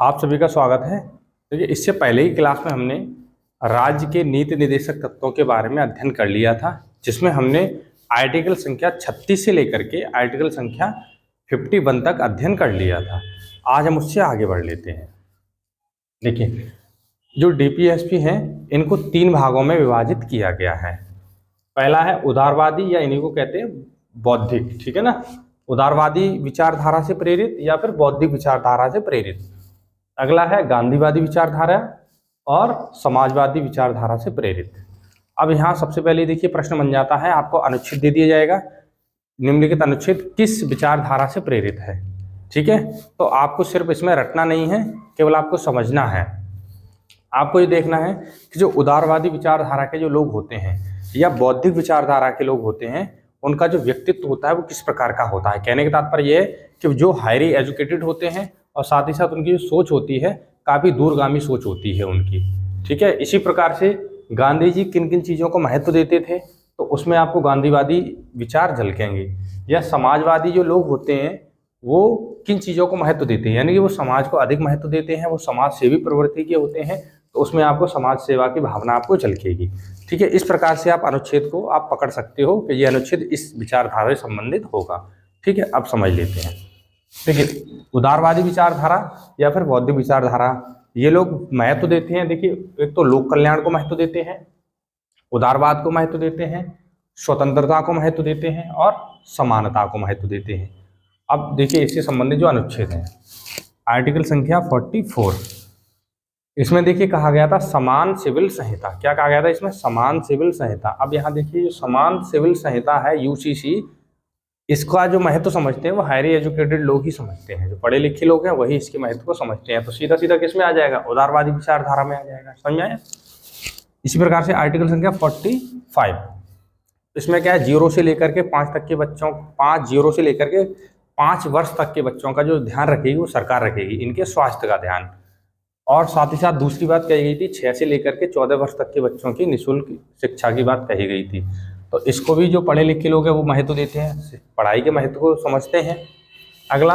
आप सभी का स्वागत है। देखिए, इससे पहले ही क्लास में हमने राज्य के नीति निर्देशक तत्वों के बारे में अध्ययन कर लिया था, जिसमें हमने आर्टिकल संख्या 36 से लेकर के आर्टिकल संख्या 51 तक अध्ययन कर लिया था। आज हम उससे आगे बढ़ लेते हैं। देखिए, जो डीपीएसपी हैं इनको 3 भागों में विभाजित किया गया है। पहला है उदारवादी, या इन्हीं को कहते हैं बौद्धिक, ठीक है ना। उदारवादी विचारधारा से प्रेरित या फिर बौद्धिक विचारधारा से प्रेरित। अगला है गांधीवादी विचारधारा और समाजवादी विचारधारा से प्रेरित। अब यहाँ सबसे पहले देखिए प्रश्न बन जाता है, आपको अनुच्छेद दे दिया जाएगा, निम्नलिखित अनुच्छेद किस विचारधारा से प्रेरित है। ठीक है, तो आपको सिर्फ इसमें रटना नहीं है, केवल आपको समझना है। आपको ये देखना है कि जो उदारवादी विचारधारा के जो लोग होते हैं या बौद्धिक विचारधारा के लोग होते हैं, उनका जो व्यक्तित्व होता है वो किस प्रकार का होता है। कहने का तात्पर्य ये है कि जो हाईली एजुकेटेड होते हैं और साथ ही साथ उनकी जो सोच होती है काफ़ी दूरगामी सोच होती है उनकी। ठीक है, इसी प्रकार से गांधी जी किन किन चीज़ों को महत्व देते थे, तो उसमें आपको गांधीवादी विचार झलकेंगे। या समाजवादी जो लोग होते हैं वो किन चीज़ों को महत्व देते हैं, यानी कि वो समाज को अधिक महत्व देते हैं, वो समाज सेवी प्रवृत्ति के होते हैं, तो उसमें आपको समाज सेवा की भावना आपको झलकेगी। ठीक है, इस प्रकार से आप अनुच्छेद को आप पकड़ सकते हो कि ये अनुच्छेद इस विचारधारा से संबंधित होगा। ठीक है, अब समझ लेते हैं। देखिए, उदारवादी विचारधारा या फिर बौद्धिक विचारधारा, ये लोग महत्व देते हैं। देखिए, एक तो लोक कल्याण को महत्व देते हैं, उदारवाद को महत्व देते हैं, स्वतंत्रता को महत्व देते हैं और समानता को महत्व देते हैं। अब देखिए, इससे संबंधित जो अनुच्छेद हैं, आर्टिकल संख्या 44, इसमें देखिए कहा गया था समान सिविल संहिता। क्या कहा गया था इसमें? समान सिविल संहिता। अब यहाँ देखिए, जो समान सिविल संहिता है यूसीसी, इसका जो महत्व समझते हैं वो हाईली एजुकेटेड लोग ही समझते हैं। जो पढ़े लिखे लोग हैं वही इसके महत्व को समझते हैं। तो सीधा सीधा किस में आ जाएगा? उदारवादी विचारधारा में आ जाएगा। समझ में आया? इसी प्रकार से आर्टिकल संख्या 45, इसमें क्या है, 0 से लेकर के 5 तक के बच्चों, 0 से लेकर के 5 वर्ष तक के बच्चों का जो ध्यान रखेगी वो सरकार रखेगी, इनके स्वास्थ्य का ध्यान। और साथ ही साथ दूसरी बात कही गई थी, 6 से लेकर के 14 वर्ष तक के बच्चों की निःशुल्क शिक्षा की बात कही गई थी। तो इसको भी जो पढ़े लिखे लोग हैं वो महत्व देते हैं, पढ़ाई के महत्व को समझते हैं। अगला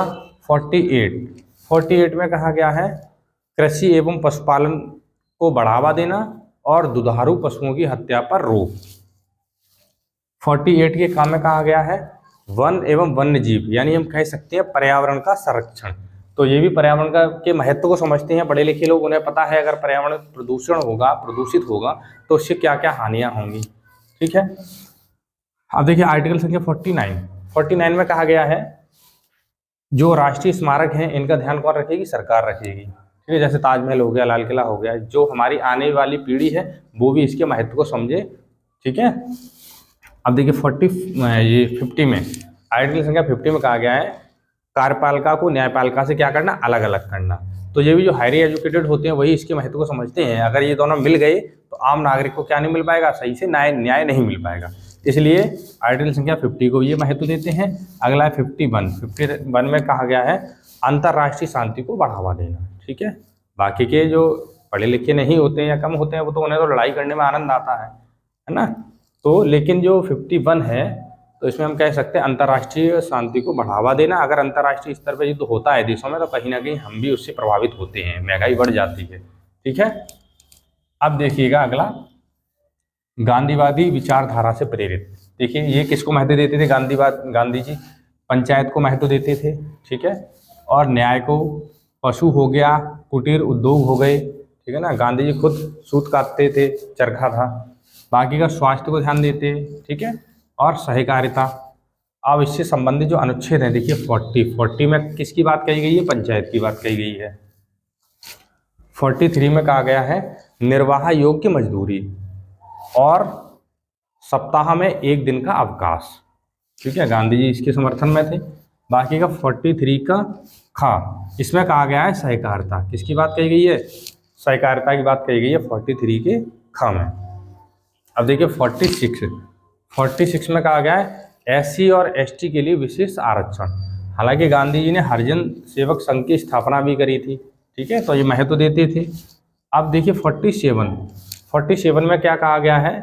48 में कहा गया है कृषि एवं पशुपालन को बढ़ावा देना और दुधारू पशुओं की हत्या पर रोक। 48 के काम में कहा गया है वन एवं वन्य जीव, यानी हम कह सकते हैं पर्यावरण का संरक्षण। तो ये भी पर्यावरण का के महत्व को समझते हैं पढ़े लिखे लोग। उन्हें पता है अगर पर्यावरण प्रदूषित होगा तो उससे क्या क्या हानियां होंगी। ठीक है, अब देखिए आर्टिकल संख्या 49 में कहा गया है जो राष्ट्रीय स्मारक हैं इनका ध्यान कौन रखेगी? सरकार रखेगी। ठीक है, जैसे ताजमहल हो गया, लाल किला हो गया, जो हमारी आने वाली पीढ़ी है वो भी इसके महत्व को समझे। ठीक है, अब देखिए 50 में, आर्टिकल संख्या 50 में कहा गया है कार्यपालिका को न्यायपालिका से क्या करना? अलग अलग करना। तो ये भी जो हाईली एजुकेटेड होते हैं वही इसके महत्व को समझते हैं। अगर ये दोनों मिल गए तो आम नागरिक को क्या नहीं मिल पाएगा? सही से न्याय नहीं मिल पाएगा। इसलिए आर्टिकल संख्या 50 को ये महत्व देते हैं। अगला है 51 में कहा गया है अंतर्राष्ट्रीय शांति को बढ़ावा देना। ठीक है, बाकी के जो पढ़े लिखे नहीं होते हैं या कम होते हैं वो तो उन्हें तो लड़ाई करने में आनंद आता है ना। तो लेकिन जो 51 है तो इसमें हम कह सकते हैं अंतर्राष्ट्रीय शांति को बढ़ावा देना। अगर अंतर्राष्ट्रीय स्तर पर युद्ध होता है देशों में तो कहीं ना कहीं हम भी उससे प्रभावित होते हैं, महंगाई बढ़ जाती है। ठीक है, अब देखिएगा अगला गांधीवादी विचारधारा से प्रेरित। देखिए, ये किसको महत्व देते थे? गांधी जी पंचायत को महत्व देते थे। ठीक है, और न्याय को, पशु हो गया, कुटीर उद्योग हो गए। ठीक है ना, गांधी जी खुद सूत काटते थे, चरखा था। बाकी का स्वास्थ्य को ध्यान देते। ठीक है, और सहकारिता। अब इससे संबंधित जो अनुच्छेद हैं देखिए 40 में किसकी बात कही गई है? पंचायत की बात कही गई है। 43 में कहा गया है निर्वाह योग्य मजदूरी और सप्ताह में 1 दिन का अवकाश। ठीक है, गांधी जी इसके समर्थन में थे। बाकी का 43 का इसमें कहा गया है सहकारिता। किसकी बात कही गई है? सहकारिता की बात कही गई है 43 के में। अब देखिए 46 में कहा गया है SC और ST के लिए विशेष आरक्षण। हालांकि गांधी जी ने हरिजन सेवक संघ की स्थापना भी करी थी। ठीक है, तो ये महत्व देते थे। अब देखिए 47 में क्या कहा गया है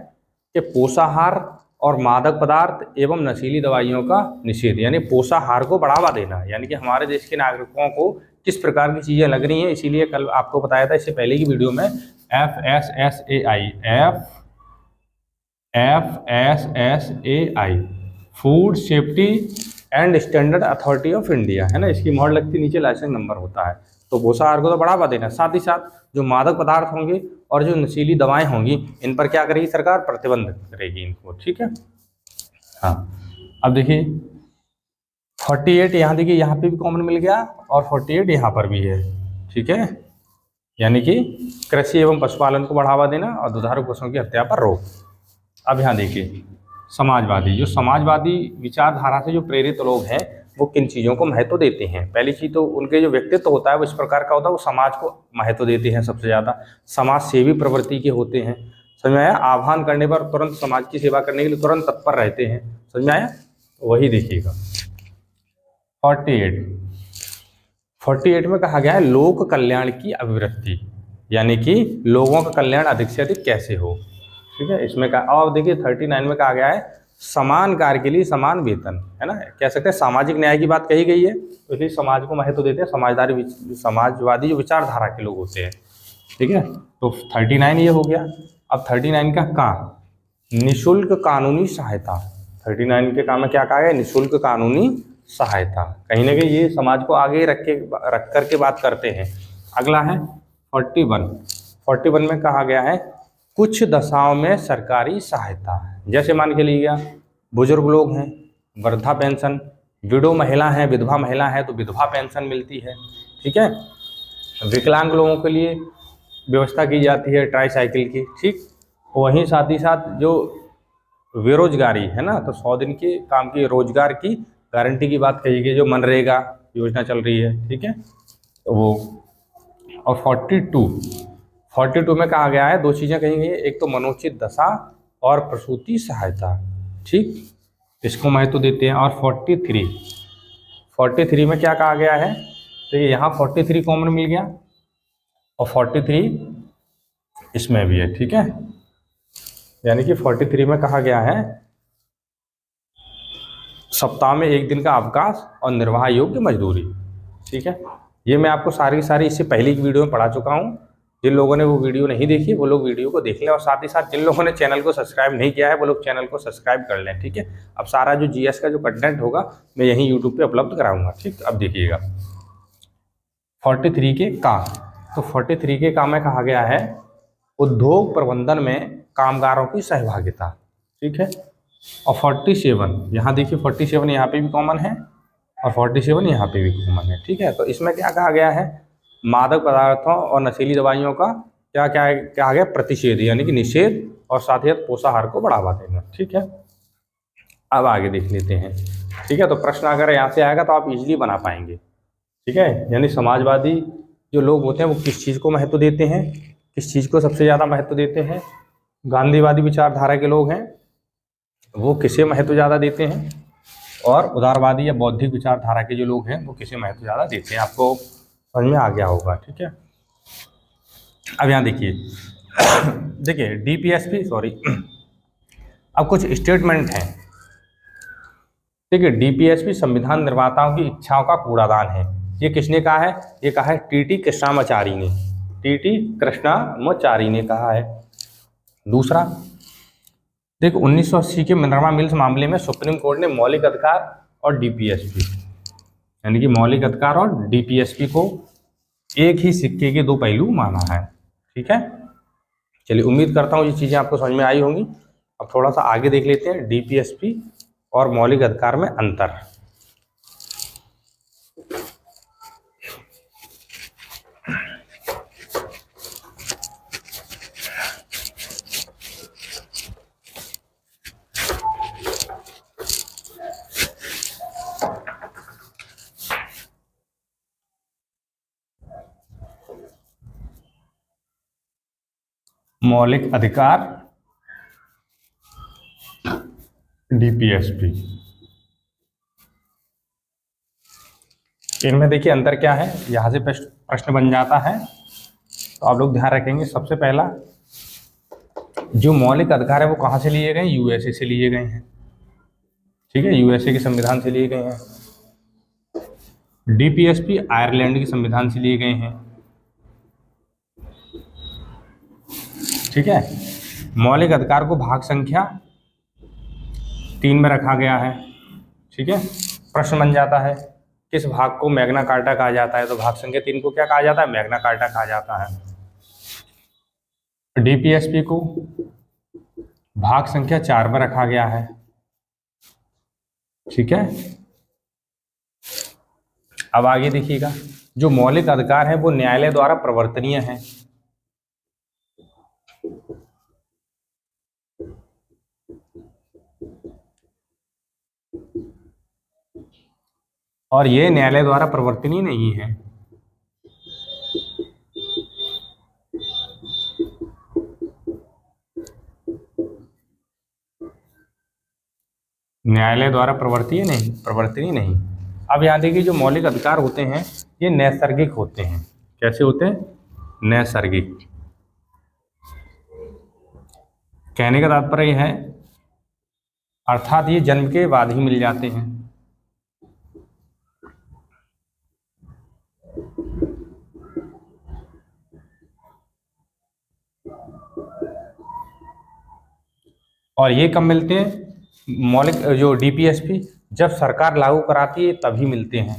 कि पोषाहार और मादक पदार्थ एवं नशीली दवाइयों का निषेध, यानी पोषाहार को बढ़ावा देना, यानी कि हमारे देश के नागरिकों को किस प्रकार की चीज़ें लग रही हैं। इसीलिए कल आपको बताया था इससे पहले की वीडियो में FSSAI food safety and standard authority of India, है ना, इसकी मोहर लगती नीचे लाइसेंस नंबर होता है। तो पोषाहार को तो बढ़ावा देना, साथ ही साथ जो मादक पदार्थ होंगे और जो नशीली दवाएं होंगी इन पर क्या करेगी सरकार, प्रतिबंध करेगी इनको, ठीक है। हाँ, अब देखिए 48 यहाँ देखिए, यहाँ पे भी कॉमन मिल गया और 48 यहाँ पर भी है, ठीक है। यानी कि कृषि एवं पशुपालन को बढ़ावा देना और दुधारू पशुओं की हत्या पर रोक। अब यहाँ देखिए समाजवादी, जो समाजवादी विचारधारा से जो प्रेरित लोग हैं वो किन चीज़ों को महत्व देते हैं। पहली चीज़ तो उनके जो व्यक्तित्व होता है वो इस प्रकार का होता है, वो समाज को महत्व देते हैं सबसे ज़्यादा, समाज सेवी प्रवृत्ति के होते हैं, समझ में आया। आह्वान करने पर तुरंत समाज की सेवा करने के लिए तुरंत तत्पर रहते हैं, समझ में आया। वही देखिएगा 48 में कहा गया है लोक कल्याण की अभिवृद्धि, यानी कि लोगों का कल्याण अधिक से अधिक कैसे हो, ठीक है। इसमें कहा, और देखिए 39 में कहा गया है समान कार्य के लिए समान वेतन, है ना, कह सकते हैं सामाजिक न्याय की बात कही गई है, तो इसलिए समाज को महत्व देते हैं समाजवादी जो विचारधारा के लोग होते हैं, ठीक है। तो 39 ये हो गया। अब 39 का का निःशुल्क कानूनी सहायता, 39 के काम में क्या कहा गया, निःशुल्क कानूनी सहायता, कहीं ना कहीं ये समाज को आगे रख करके बात करते हैं। अगला है 41 में कहा गया है कुछ दशाओं में सरकारी सहायता, जैसे मान के लिया बुजुर्ग लोग हैं वृद्धा पेंशन, विडो महिला है विधवा महिला है तो विधवा पेंशन मिलती है, ठीक है। विकलांग लोगों के लिए व्यवस्था की जाती है ट्राईसाइकिल की, ठीक। वहीं साथ ही साथ जो बेरोजगारी है ना, तो 100 दिन के काम की रोजगार की गारंटी की बात कही गई, जो मनरेगा योजना चल रही है, ठीक है, तो वो। और 42 में कहा गया है दो चीज़ें कही गई है, एक तो मनोचित दशा और प्रसूति सहायता, ठीक, इसको महत्व देते हैं। और 43 में क्या कहा गया है, तो ये यहाँ 43 कॉमन मिल गया और 43 इसमें भी है, ठीक है। यानी कि 43 में कहा गया है सप्ताह में 1 दिन का अवकाश और निर्वाह योग्य मजदूरी, ठीक है। ये मैं आपको सारी की सारी इससे पहले की वीडियो में पढ़ा चुका हूँ। जिन लोगों ने वो वीडियो नहीं देखी वो लोग वीडियो को देख लें, और साथ ही साथ जिन लोगों ने चैनल को सब्सक्राइब नहीं किया है वो लोग चैनल को सब्सक्राइब कर लें, ठीक है। अब सारा जो जीएस का जो कंटेंट होगा मैं यहीं यूट्यूब पे अपलोड कराऊंगा, ठीक। अब देखिएगा 43 के काम, तो 43 के काम में कहा गया है उद्योग प्रबंधन में कामगारों की सहभागिता, ठीक है। और 47 यहाँ देखिए 47 यहाँ पे भी कॉमन है और 47 यहाँ पे भी कॉमन है, ठीक है। तो इसमें क्या कहा गया है, मादक पदार्थों और नशीली दवाइयों का क्या कहा गया, प्रतिषेध, यानी कि निषेध, और साथ ही पोषाहार को बढ़ावा देना, ठीक है। अब आगे देख लेते हैं, ठीक है। तो प्रश्न अगर यहाँ से आएगा तो आप इजीली बना पाएंगे, ठीक है। यानी समाजवादी जो लोग होते हैं वो किस चीज़ को महत्व देते हैं, किस चीज़ को सबसे ज़्यादा महत्व देते हैं। गांधीवादी विचारधारा के लोग हैं वो किसे महत्व ज़्यादा देते हैं, और उदारवादी या बौद्धिक विचारधारा के जो लोग हैं वो किसे महत्व ज़्यादा देते हैं, आपको समझ में आ गया होगा, ठीक है। अब यहाँ देखिए डीपीएसपी, सॉरी, अब कुछ स्टेटमेंट हैं, देखिए डीपीएसपी संविधान निर्माताओं की इच्छाओं का कूड़ादान है, ये किसने कहा है, ये कहा है टीटी कृष्णामाचारी ने, टीटी कृष्णामाचारी ने कहा है। दूसरा देखो 1980 के मिनर्वा मिल्स मामले में सुप्रीम कोर्ट ने मौलिक अधिकार और डीपीएसपी, यानी कि मौलिक अधिकार और डीपीएसपी को एक ही सिक्के के दो पहलू माना है, ठीक है। चलिए उम्मीद करता हूँ ये चीज़ें आपको समझ में आई होंगी। अब थोड़ा सा आगे देख लेते हैं डीपीएसपी और मौलिक अधिकार में अंतर। मौलिक अधिकार डीपीएसपी, इनमें देखिए अंतर क्या है, यहाँ से प्रश्न बन जाता है, तो आप लोग ध्यान रखेंगे। सबसे पहला जो मौलिक अधिकार है वो कहाँ से लिए गए? यूएसए से लिए गए हैं। ठीक है, यूएसए के संविधान से लिए गए हैं। डीपीएसपी आयरलैंड के संविधान से लिए गए हैं। ठीक है, मौलिक अधिकार को भाग संख्या 3 में रखा गया है। ठीक है, प्रश्न बन जाता है किस भाग को मैग्ना कार्टा कहा जाता है? तो भाग संख्या 3 को क्या कहा जाता है? मैग्ना कार्टा कहा जाता है। डीपीएसपी को भाग संख्या 4 में रखा गया है। ठीक है, अब आगे देखिएगा, जो मौलिक अधिकार है वो न्यायालय द्वारा प्रवर्तनीय है। और ये न्यायालय द्वारा प्रवर्तनीय नहीं है। न्यायालय द्वारा प्रवर्तनीय नहीं। अब यहाँ देखिए, जो मौलिक अधिकार होते हैं ये नैसर्गिक होते हैं। कैसे होते हैं? नैसर्गिक। कहने का तात्पर्य है अर्थात ये जन्म के बाद ही मिल जाते हैं। और ये कब मिलते हैं? मौलिक जो डीपीएसपी जब सरकार लागू कराती है तभी मिलते हैं।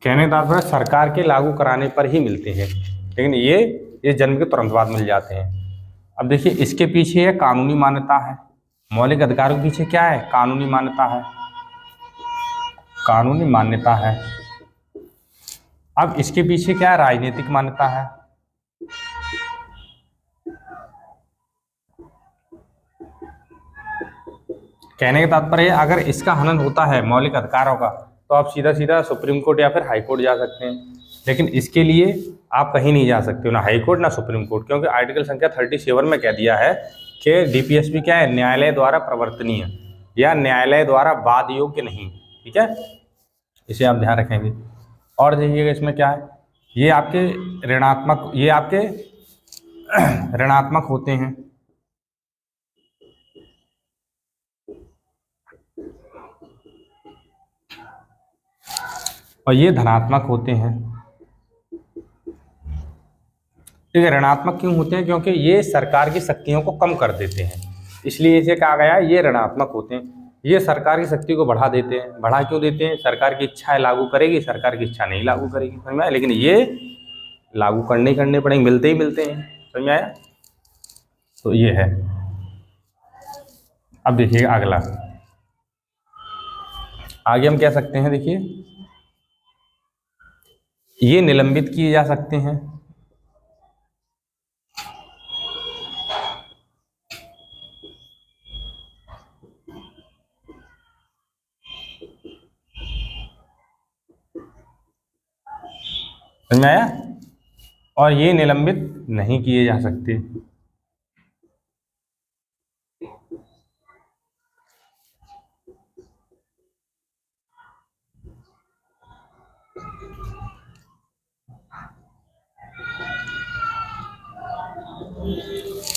कहने का तात्पर्य सरकार के लागू कराने पर ही मिलते हैं, लेकिन ये जन्म के तुरंत बाद मिल जाते हैं। अब देखिए, इसके पीछे है कानूनी मान्यता है। मौलिक अधिकारों के पीछे क्या है? कानूनी मान्यता है। कानूनी मान्यता है। अब इसके पीछे क्या है? राजनीतिक मान्यता है। कहने का तात्पर्य है अगर इसका हनन होता है मौलिक अधिकारों का तो आप सीधा सीधा सुप्रीम कोर्ट या फिर हाई कोर्ट जा सकते हैं, लेकिन इसके लिए आप कहीं नहीं जा सकते हो, ना हाई कोर्ट ना सुप्रीम कोर्ट, क्योंकि आर्टिकल संख्या 37 में कह दिया है कि डीपीएसपी क्या है? न्यायालय द्वारा प्रवर्तनीय या न्यायालय द्वारा वाद योग्य नहीं। ठीक है, इसे आप ध्यान रखेंगे। और देखिएगा इसमें क्या है, ये आपके ऋणात्मक होते हैं और ये धनात्मक होते हैं। ठीक है, ऋणात्मक क्यों होते हैं? क्योंकि ये सरकार की शक्तियों को कम कर देते हैं, इसलिए इसे कहा गया है ये ऋणात्मक होते हैं। ये सरकार की शक्ति को बढ़ा देते हैं। बढ़ा क्यों देते हैं? सरकार की इच्छा है लागू करेगी, सरकार की इच्छा नहीं लागू करेगी, समझ में आया? लेकिन ये लागू करने पड़ेंगे, मिलते ही मिलते हैं, समझ में आया? तो ये है। अब देखिए अगला, आगे हम कह सकते हैं, देखिए ये निलंबित किए जा सकते हैं। समझ में आया? और ये निलंबित नहीं किए जा सकते।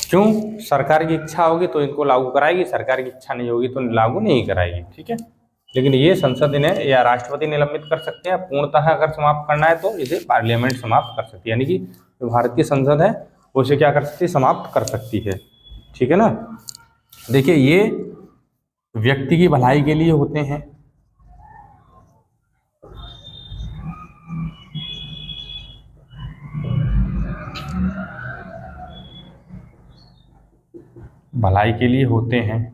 क्यों? सरकार की इच्छा होगी तो इनको लागू कराएगी, सरकार की इच्छा नहीं होगी तो लागू नहीं कराएगी। ठीक है, लेकिन ये संसद इन्हें या राष्ट्रपति निलंबित कर सकते हैं। पूर्णतः अगर समाप्त करना है तो इसे पार्लियामेंट समाप्त कर सकती है, यानी कि जो भारत की संसद है वो इसे क्या कर सकती है? समाप्त कर सकती है। ठीक है ना? देखिए, ये व्यक्ति की भलाई के लिए होते हैं। भलाई के लिए होते हैं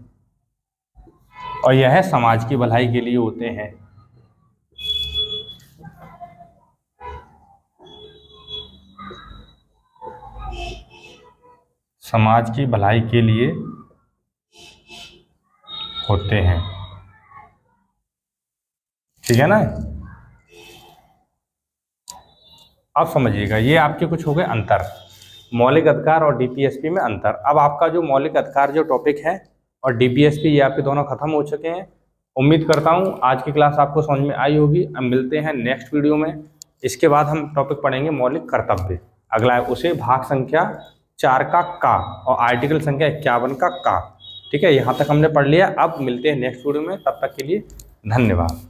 और यह समाज की भलाई के लिए होते हैं। समाज की भलाई के लिए होते हैं। ठीक है ना? अब समझिएगा, ये आपके कुछ हो गए अंतर। मौलिक अधिकार और डीपीएसपी में अंतर। अब आपका जो मौलिक अधिकार जो टॉपिक है और डीपीएसपी ये आपके दोनों खत्म हो चुके हैं। उम्मीद करता हूँ आज की क्लास आपको समझ में आई होगी। अब मिलते हैं नेक्स्ट वीडियो में। इसके बाद हम टॉपिक पढ़ेंगे मौलिक कर्तव्य। अगला है उसे भाग संख्या 4 का और आर्टिकल संख्या 51 का। ठीक है, यहाँ तक हमने पढ़ लिया। अब मिलते हैं नेक्स्ट वीडियो में, तब तक के लिए धन्यवाद।